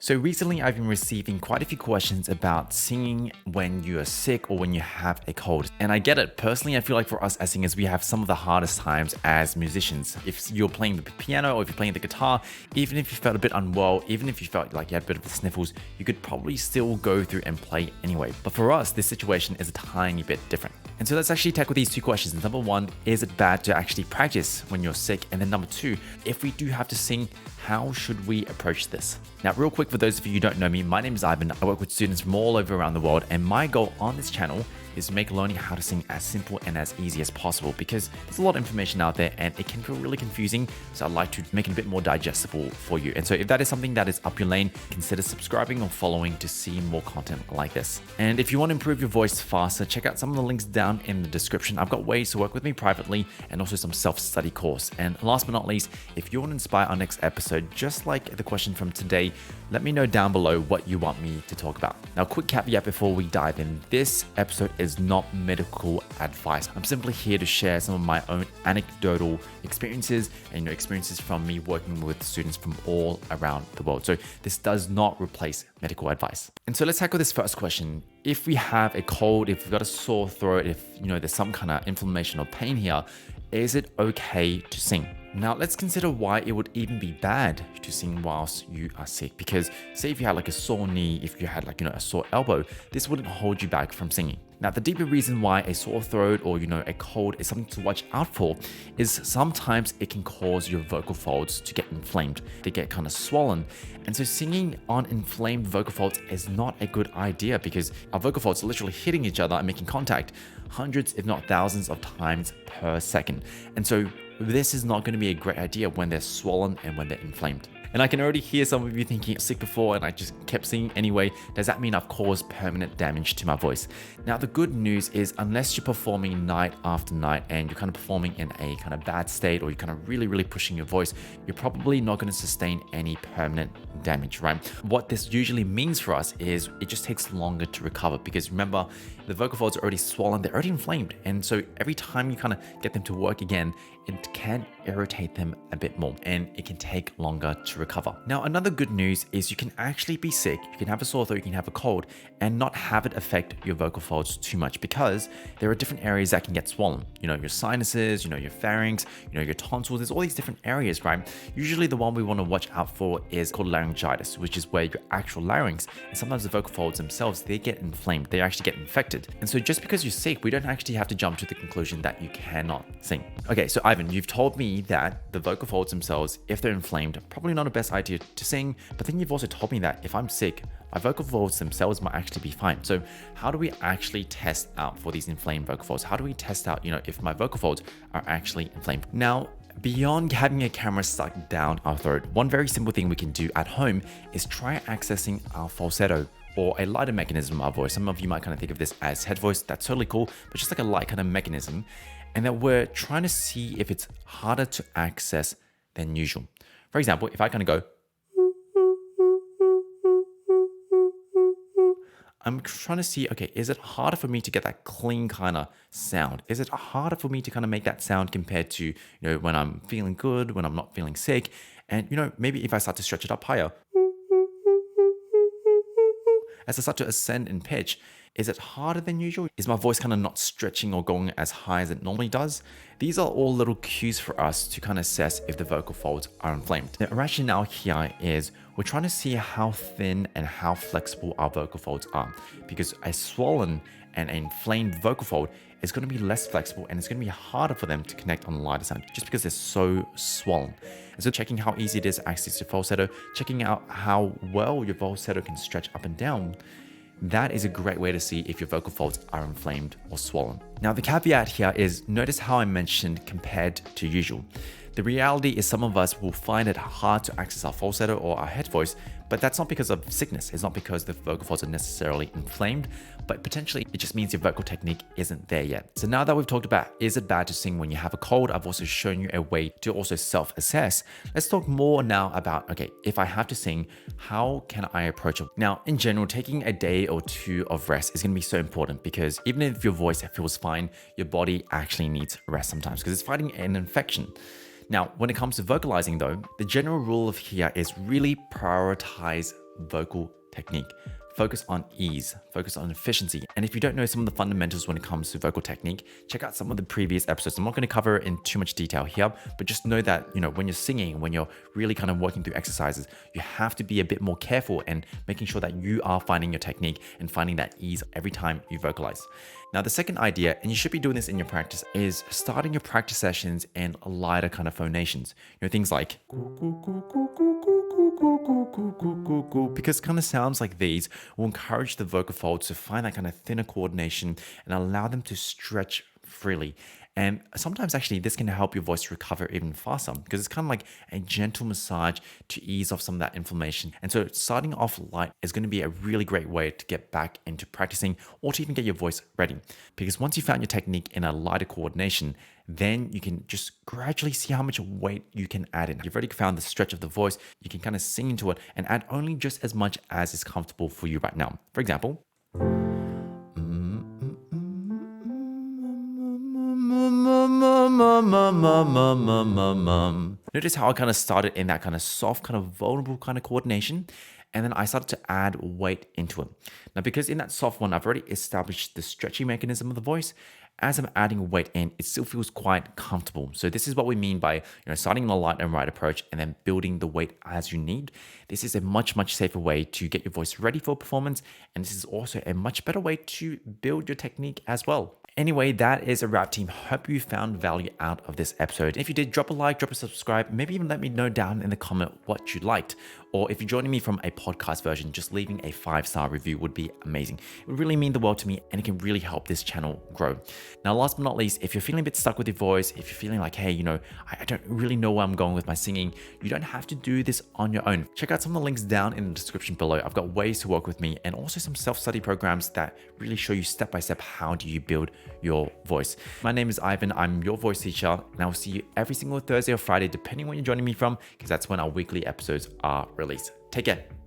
So recently, I've been receiving quite a few questions about singing when you are sick or when you have a cold. And I get it. Personally, I feel like for us as singers, we have some of the hardest times as musicians. If you're playing the piano or if you're playing the guitar, even if you felt a bit unwell, even if you felt like you had a bit of the sniffles, you could probably still go through and play anyway. But for us, this situation is a tiny bit different. And so let's actually tackle these two questions. Number one, is it bad to actually practice when you're sick? And then number two, if we do have to sing, how should we approach this? Now, real quick, for those of you who don't know me, my name is Ivan. I work with students from all over around the world, and my goal on this channel is to make learning how to sing as simple and as easy as possible because there's a lot of information out there and it can feel really confusing. So I'd like to make it a bit more digestible for you. And so if that is something that is up your lane, consider subscribing or following to see more content like this. And if you want to improve your voice faster, check out some of the links down in the description. I've got ways to work with me privately and also some self-study course. And last but not least, if you want to inspire our next episode, just like the question from today, let me know down below what you want me to talk about. Now, quick caveat before we dive in. This episode is not medical advice. I'm simply here to share some of my own anecdotal experiences and experiences from me working with students from all around the world. So this does not replace medical advice. And so let's tackle this first question. If we have a cold, if we've got a sore throat, if there's some kind of inflammation or pain here, is it okay to sing? Now let's consider why it would even be bad to sing whilst you are sick. Because say if you had like a sore knee, if you had a sore elbow, this wouldn't hold you back from singing. Now the deeper reason why a sore throat or a cold is something to watch out for is sometimes it can cause your vocal folds to get inflamed. They get kind of swollen. And so singing on inflamed vocal folds is not a good idea because our vocal folds are literally hitting each other and making contact hundreds if not thousands of times per second. And so this is not going to be a great idea when they're swollen and when they're inflamed. And I can already hear some of you thinking, sick before and I just kept singing anyway. Does that mean I've caused permanent damage to my voice? Now, the good news is unless you're performing night after night and you're kind of performing in a kind of bad state or you're kind of really pushing your voice, you're probably not going to sustain any permanent damage, right? What this usually means for us is it just takes longer to recover because remember, the vocal folds are already swollen, they're already inflamed. And so every time you kind of get them to work again, it can irritate them a bit more and it can take longer to recover. Now, another good news is you can actually be sick, you can have a sore throat, you can have a cold and not have it affect your vocal folds too much because there are different areas that can get swollen. Your sinuses, your pharynx, your tonsils, there's all these different areas, right? Usually the one we want to watch out for is called laryngitis, which is where your actual larynx and sometimes the vocal folds themselves, they get inflamed, they actually get infected. And so just because you're sick, we don't actually have to jump to the conclusion that you cannot sing. Okay, so Ivan, you've told me that the vocal folds themselves, if they're inflamed, probably not the best idea to sing, but then you've also told me that if I'm sick, my vocal folds themselves might actually be fine. So how do we actually test out for these inflamed vocal folds? How do we test out, if my vocal folds are actually inflamed? Now, beyond having a camera stuck down our throat, one very simple thing we can do at home is try accessing our falsetto or a lighter mechanism of our voice. Some of you might kind of think of this as head voice. That's totally cool, but just like a light kind of mechanism. And that we're trying to see if it's harder to access than usual. For example, if I kind of go, I'm trying to see, okay, is it harder for me to get that clean kind of sound? Is it harder for me to kind of make that sound compared to, when I'm feeling good, when I'm not feeling sick? And, maybe if I start to stretch it up higher, as I start to ascend in pitch, is it harder than usual? Is my voice kind of not stretching or going as high as it normally does? These are all little cues for us to kind of assess if the vocal folds are inflamed. The rationale here is we're trying to see how thin and how flexible our vocal folds are because a swollen and inflamed vocal fold is going to be less flexible and it's going to be harder for them to connect on the lighter sound just because they're so swollen. And so checking how easy it is to access your falsetto, checking out how well your falsetto can stretch up and down, that is a great way to see if your vocal folds are inflamed or swollen. Now, the caveat here is notice how I mentioned compared to usual. The reality is some of us will find it hard to access our falsetto or our head voice, but that's not because of sickness. It's not because the vocal folds are necessarily inflamed, but potentially it just means your vocal technique isn't there yet. So now that we've talked about, is it bad to sing when you have a cold? I've also shown you a way to also self-assess. Let's talk more now about, okay, if I have to sing, how can I approach it? Now, in general, taking a day or two of rest is gonna be so important because even if your voice feels fine, your body actually needs rest sometimes because it's fighting an infection. Now, when it comes to vocalizing though, the general rule of here is really prioritize vocal technique. Focus on ease, focus on efficiency. And if you don't know some of the fundamentals when it comes to vocal technique, check out some of the previous episodes. I'm not going to cover it in too much detail here, but just know that, when you're singing, when you're really kind of working through exercises, you have to be a bit more careful and making sure that you are finding your technique and finding that ease every time you vocalize. Now, the second idea, and you should be doing this in your practice, is starting your practice sessions in lighter kind of phonations. Things like because kind of sounds like these will encourage the vocal folds to find that kind of thinner coordination and allow them to stretch freely. And sometimes actually this can help your voice recover even faster because it's kind of like a gentle massage to ease off some of that inflammation. And so starting off light is going to be a really great way to get back into practicing or to even get your voice ready. Because once you found your technique in a lighter coordination, then you can just gradually see how much weight you can add in. You've already found the stretch of the voice. You can kind of sing into it and add only just as much as is comfortable for you right now. For example, notice how I kind of started in that kind of soft, kind of vulnerable kind of coordination. And then I started to add weight into it. Now, because in that soft one, I've already established the stretchy mechanism of the voice. As I'm adding weight in, it still feels quite comfortable. So this is what we mean by starting in a light and right approach and then building the weight as you need. This is a much, much safer way to get your voice ready for performance. And this is also a much better way to build your technique as well. Anyway, that is a wrap, team. Hope you found value out of this episode. If you did, drop a like, drop a subscribe, maybe even let me know down in the comment what you liked. Or if you're joining me from a podcast version, just leaving a 5-star review would be amazing. It would really mean the world to me and it can really help this channel grow. Now, last but not least, if you're feeling a bit stuck with your voice, if you're feeling like, hey, I don't really know where I'm going with my singing, you don't have to do this on your own. Check out some of the links down in the description below. I've got ways to work with me and also some self-study programs that really show you step by step how do you build your voice. My name is Ivan. I'm your voice teacher, and I will see you every single Thursday or Friday, depending on where you're joining me from, because that's when our weekly episodes are released. Take care.